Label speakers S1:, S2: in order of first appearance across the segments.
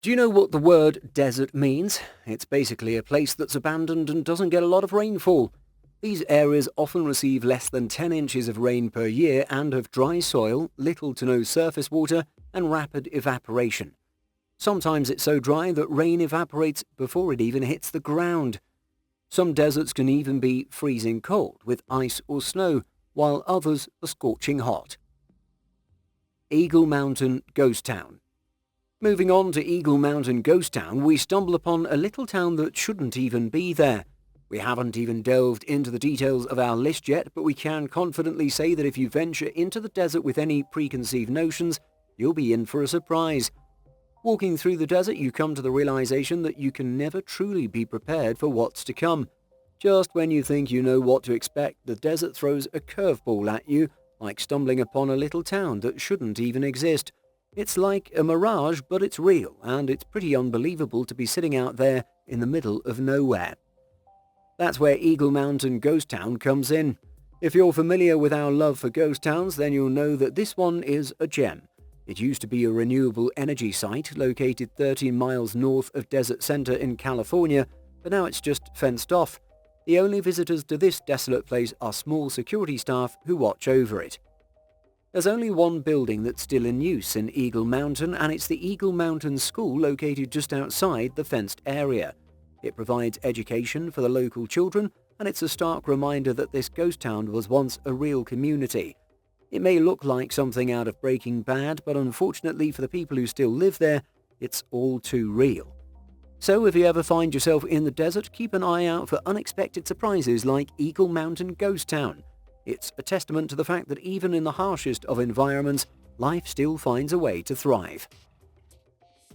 S1: Do you know what the word desert means? It's basically a place that's abandoned and doesn't get a lot of rainfall. These areas often receive less than 10 inches of rain per year and have dry soil, little to no surface water, and rapid evaporation. Sometimes it's so dry that rain evaporates before it even hits the ground. Some deserts can even be freezing cold with ice or snow, while others are scorching hot. Eagle Mountain Ghost Town. Moving on to Eagle Mountain Ghost Town, we stumble upon a little town that shouldn't even be there. We haven't even delved into the details of our list yet, but we can confidently say that if you venture into the desert with any preconceived notions, you'll be in for a surprise. Walking through the desert, you come to the realization that you can never truly be prepared for what's to come. Just when you think you know what to expect, the desert throws a curveball at you, like stumbling upon a little town that shouldn't even exist. It's like a mirage, but it's real, and it's pretty unbelievable to be sitting out there in the middle of nowhere. That's where Eagle Mountain Ghost Town comes in. If you're familiar with our love for ghost towns, then you'll know that this one is a gem. It used to be a renewable energy site located 13 miles north of Desert Center in California, but now it's just fenced off. The only visitors to this desolate place are small security staff who watch over it. There's only one building that's still in use in Eagle Mountain, and it's the Eagle Mountain School located just outside the fenced area. It provides education for the local children, and it's a stark reminder that this ghost town was once a real community. It may look like something out of Breaking Bad, but unfortunately for the people who still live there, it's all too real. So if you ever find yourself in the desert, keep an eye out for unexpected surprises like Eagle Mountain Ghost Town. It's a testament to the fact that even in the harshest of environments, life still finds a way to thrive.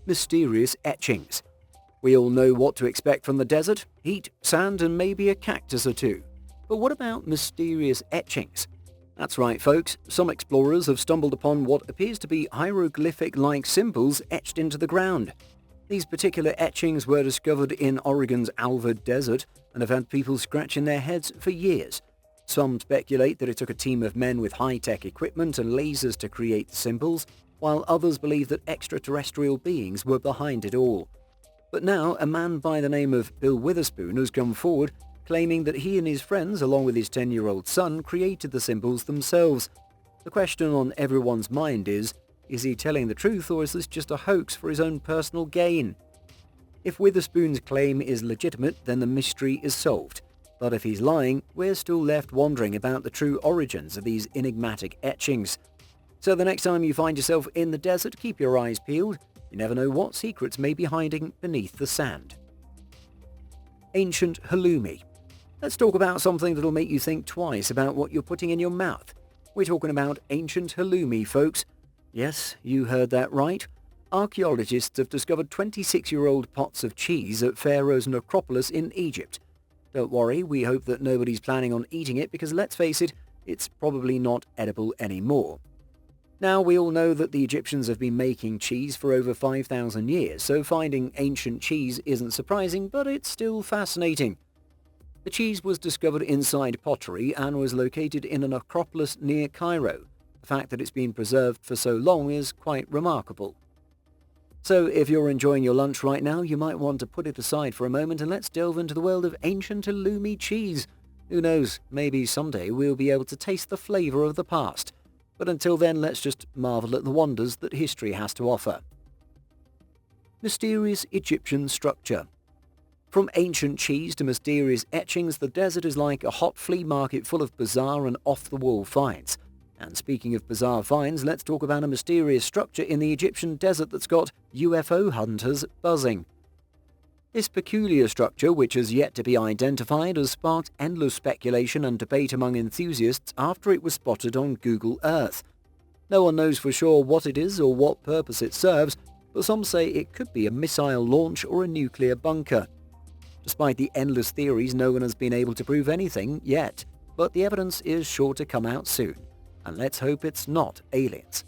S1: Mysterious etchings. We all know what to expect from the desert: heat, sand, and maybe a cactus or two. But what about mysterious etchings? That's right, folks. Some explorers have stumbled upon what appears to be hieroglyphic-like symbols etched into the ground. These particular etchings were discovered in Oregon's Alvord Desert and have had people scratching their heads for years. Some speculate that it took a team of men with high-tech equipment and lasers to create the symbols, while others believe that extraterrestrial beings were behind it all. But now, a man by the name of Bill Witherspoon has come forward, claiming that he and his friends, along with his 10-year-old son, created the symbols themselves. The question on everyone's mind is he telling the truth, or is this just a hoax for his own personal gain? If Witherspoon's claim is legitimate, then the mystery is solved. But if he's lying, we're still left wondering about the true origins of these enigmatic etchings. So the next time you find yourself in the desert, keep your eyes peeled. You never know what secrets may be hiding beneath the sand. Ancient halloumi. Let's talk about something that'll make you think twice about what you're putting in your mouth. We're talking about ancient halloumi, folks. Yes, you heard that right. Archaeologists have discovered 26-year-old pots of cheese at Pharaoh's necropolis in Egypt. Don't worry, we hope that nobody's planning on eating it because, let's face it, it's probably not edible anymore. Now, we all know that the Egyptians have been making cheese for over 5,000 years, so finding ancient cheese isn't surprising, but it's still fascinating. The cheese was discovered inside pottery and was located in an necropolis near Cairo. The fact that it's been preserved for so long is quite remarkable. So if you're enjoying your lunch right now, you might want to put it aside for a moment and let's delve into the world of ancient halloumi cheese. Who knows, maybe someday we'll be able to taste the flavor of the past. But until then, let's just marvel at the wonders that history has to offer. Mysterious Egyptian structure. From ancient cheese to mysterious etchings, the desert is like a hot flea market full of bizarre and off-the-wall finds. And speaking of bizarre finds, let's talk about a mysterious structure in the Egyptian desert that's got UFO hunters buzzing. This peculiar structure, which has yet to be identified, has sparked endless speculation and debate among enthusiasts after it was spotted on Google Earth. No one knows for sure what it is or what purpose it serves, but some say it could be a missile launch or a nuclear bunker. Despite the endless theories, no one has been able to prove anything yet, but the evidence is sure to come out soon. And let's hope it's not aliens.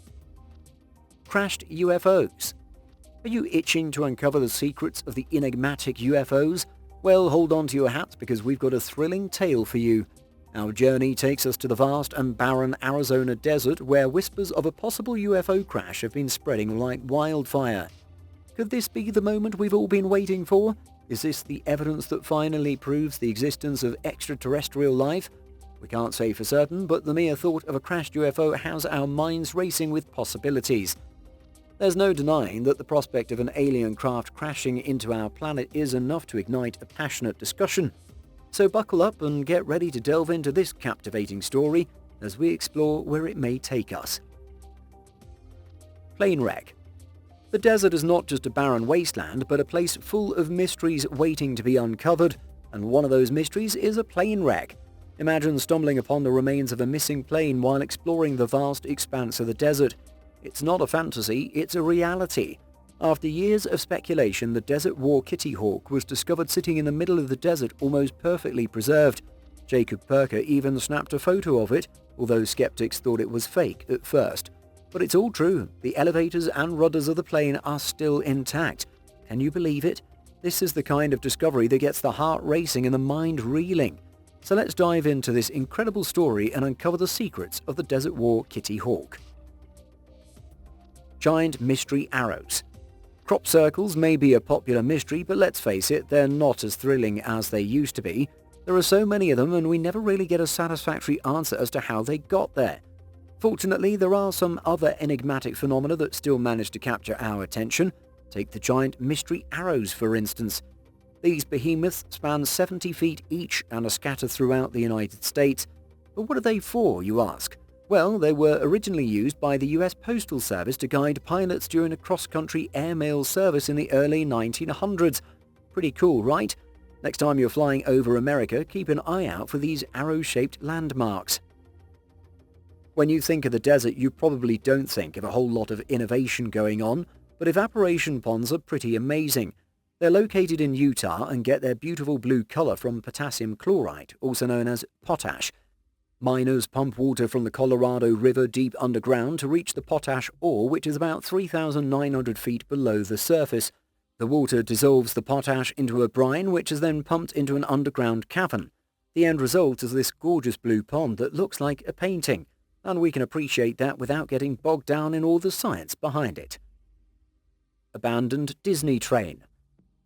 S1: Crashed UFOs. Are you itching to uncover the secrets of the enigmatic UFOs? Well, hold on to your hats because we've got a thrilling tale for you. Our journey takes us to the vast and barren Arizona desert where whispers of a possible UFO crash have been spreading like wildfire. Could this be the moment we've all been waiting for? Is this the evidence that finally proves the existence of extraterrestrial life? We can't say for certain, but the mere thought of a crashed UFO has our minds racing with possibilities. There's no denying that the prospect of an alien craft crashing into our planet is enough to ignite a passionate discussion. So buckle up and get ready to delve into this captivating story as we explore where it may take us. Plane wreck. The desert is not just a barren wasteland, but a place full of mysteries waiting to be uncovered, and one of those mysteries is a plane wreck. Imagine stumbling upon the remains of a missing plane while exploring the vast expanse of the desert. It's not a fantasy, it's a reality. After years of speculation, the Desert War Kitty Hawk was discovered sitting in the middle of the desert, almost perfectly preserved. Jacob PERKA even snapped a photo of it, although skeptics thought it was fake at first. But it's all true. The elevators and rudders of the plane are still intact. Can you believe it? This is the kind of discovery that gets the heart racing and the mind reeling. So let's dive into this incredible story and uncover the secrets of the Desert War Kitty Hawk. Giant mystery arrows. Crop circles may be a popular mystery, but let's face it, they're not as thrilling as they used to be. There are so many of them, and we never really get a satisfactory answer as to how they got there. Fortunately, there are some other enigmatic phenomena that still manage to capture our attention. Take the giant mystery arrows, for instance. These behemoths span 70 feet each and are scattered throughout the United States. But what are they for, you ask? Well, they were originally used by the US Postal Service to guide pilots during a cross-country airmail service in the early 1900s. Pretty cool, right? Next time you're flying over America, keep an eye out for these arrow-shaped landmarks. When you think of the desert, you probably don't think of a whole lot of innovation going on, but evaporation ponds are pretty amazing. They're located in Utah and get their beautiful blue color from potassium chloride, also known as potash. Miners pump water from the Colorado River deep underground to reach the potash ore, which is about 3,900 feet below the surface. The water dissolves the potash into a brine, which is then pumped into an underground cavern. The end result is this gorgeous blue pond that looks like a painting, and we can appreciate that without getting bogged down in all the science behind it. Abandoned Disney train.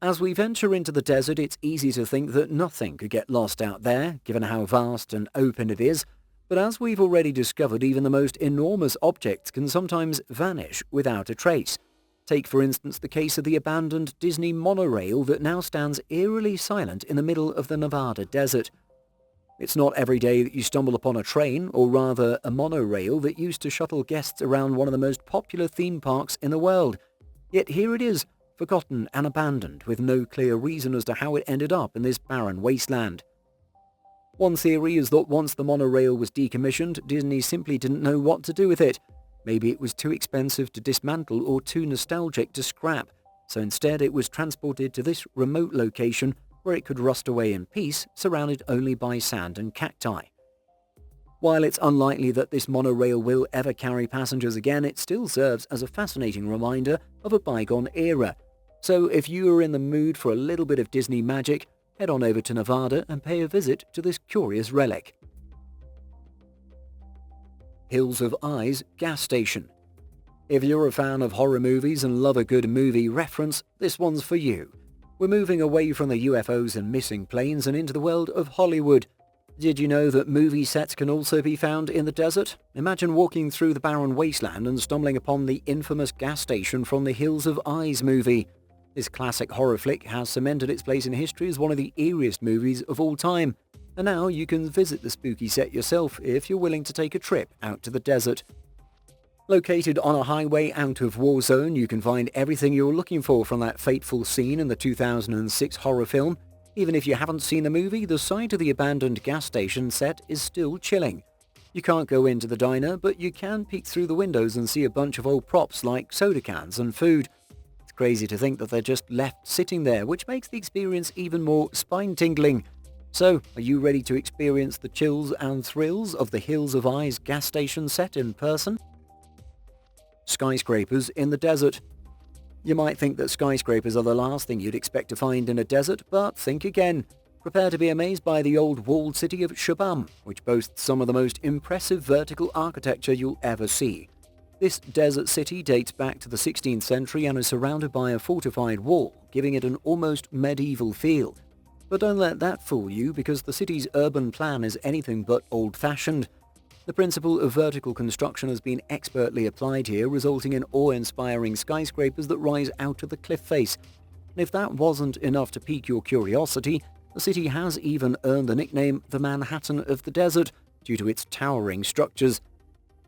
S1: As we venture into the desert, it's easy to think that nothing could get lost out there, given how vast and open it is. But as we've already discovered, even the most enormous objects can sometimes vanish without a trace. Take, for instance, the case of the abandoned Disney monorail that now stands eerily silent in the middle of the Nevada desert. It's not every day that you stumble upon a train, or rather a monorail, that used to shuttle guests around one of the most popular theme parks in the world. Yet here it is, forgotten and abandoned, with no clear reason as to how it ended up in this barren wasteland. One theory is that once the monorail was decommissioned, Disney simply didn't know what to do with it. Maybe it was too expensive to dismantle or too nostalgic to scrap, so instead it was transported to this remote location where it could rust away in peace, surrounded only by sand and cacti. While it's unlikely that this monorail will ever carry passengers again, it still serves as a fascinating reminder of a bygone era. So if you are in the mood for a little bit of Disney magic, head on over to Nevada and pay a visit to this curious relic. Hills of Eyes gas station. If you're a fan of horror movies and love a good movie reference, this one's for you. We're moving away from the UFOs and missing planes and into the world of Hollywood. Did you know that movie sets can also be found in the desert? Imagine walking through the barren wasteland and stumbling upon the infamous gas station from the Hills of Eyes movie. This classic horror flick has cemented its place in history as one of the eeriest movies of all time. And now you can visit the spooky set yourself if you're willing to take a trip out to the desert. Located on a highway out of war zone, you can find everything you're looking for from that fateful scene in the 2006 horror film. Even if you haven't seen the movie, the sight of the abandoned gas station set is still chilling. You can't go into the diner, but you can peek through the windows and see a bunch of old props like soda cans and food. It's crazy to think that they're just left sitting there, which makes the experience even more spine-tingling. So, are you ready to experience the chills and thrills of the Hills of Eyes gas station set in person? Skyscrapers in the desert. You might think that skyscrapers are the last thing you'd expect to find in a desert, but think again. Prepare to be amazed by the old walled city of Shubham, which boasts some of the most impressive vertical architecture you'll ever see. This desert city dates back to the 16th century and is surrounded by a fortified wall, giving it an almost medieval feel. But don't let that fool you, because the city's urban plan is anything but old-fashioned. The principle of vertical construction has been expertly applied here, resulting in awe-inspiring skyscrapers that rise out of the cliff face. And if that wasn't enough to pique your curiosity, the city has even earned the nickname the Manhattan of the Desert due to its towering structures.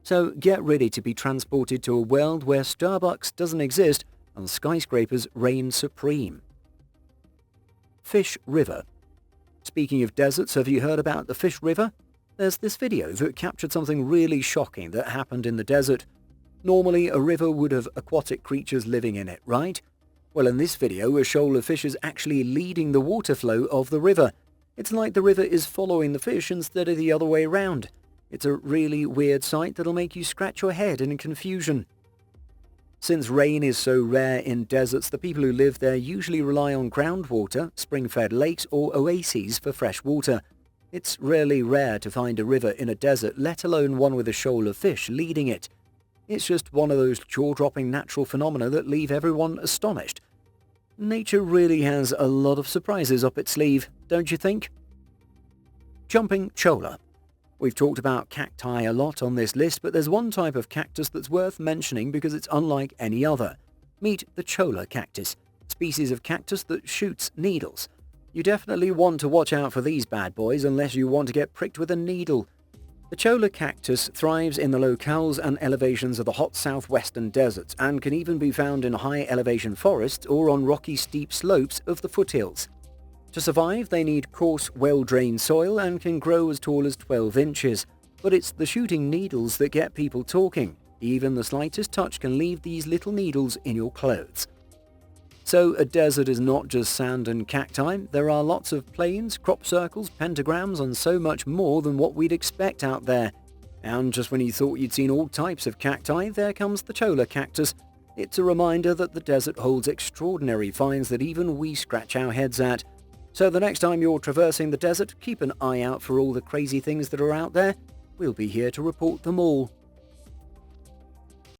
S1: So get ready to be transported to a world where Starbucks doesn't exist and skyscrapers reign supreme. Fish River. Speaking of deserts, have you heard about the Fish River? There's this video that captured something really shocking that happened in the desert. Normally, a river would have aquatic creatures living in it, right? Well, in this video, a shoal of fish is actually leading the water flow of the river. It's like the river is following the fish instead of the other way around. It's a really weird sight that'll make you scratch your head in confusion. Since rain is so rare in deserts, the people who live there usually rely on groundwater, spring-fed lakes, or oases for fresh water. It's really rare to find a river in a desert, let alone one with a shoal of fish leading it. It's just one of those jaw-dropping natural phenomena that leave everyone astonished. Nature really has a lot of surprises up its sleeve, don't you think? Jumping cholla. We've talked about cacti a lot on this list, but there's one type of cactus that's worth mentioning because it's unlike any other. Meet the cholla cactus, a species of cactus that shoots needles. You definitely want to watch out for these bad boys unless you want to get pricked with a needle. The cholla cactus thrives in the locales and elevations of the hot southwestern deserts and can even be found in high elevation forests or on rocky steep slopes of the foothills. To survive, they need coarse, well-drained soil and can grow as tall as 12 inches. But it's the shooting needles that get people talking. Even the slightest touch can leave these little needles in your clothes. So a desert is not just sand and cacti. There are lots of plains, crop circles, pentagrams, and so much more than what we'd expect out there. And just when you thought you'd seen all types of cacti, there comes the cholla cactus. It's a reminder that the desert holds extraordinary finds that even we scratch our heads at. So the next time you're traversing the desert, keep an eye out for all the crazy things that are out there. We'll be here to report them all.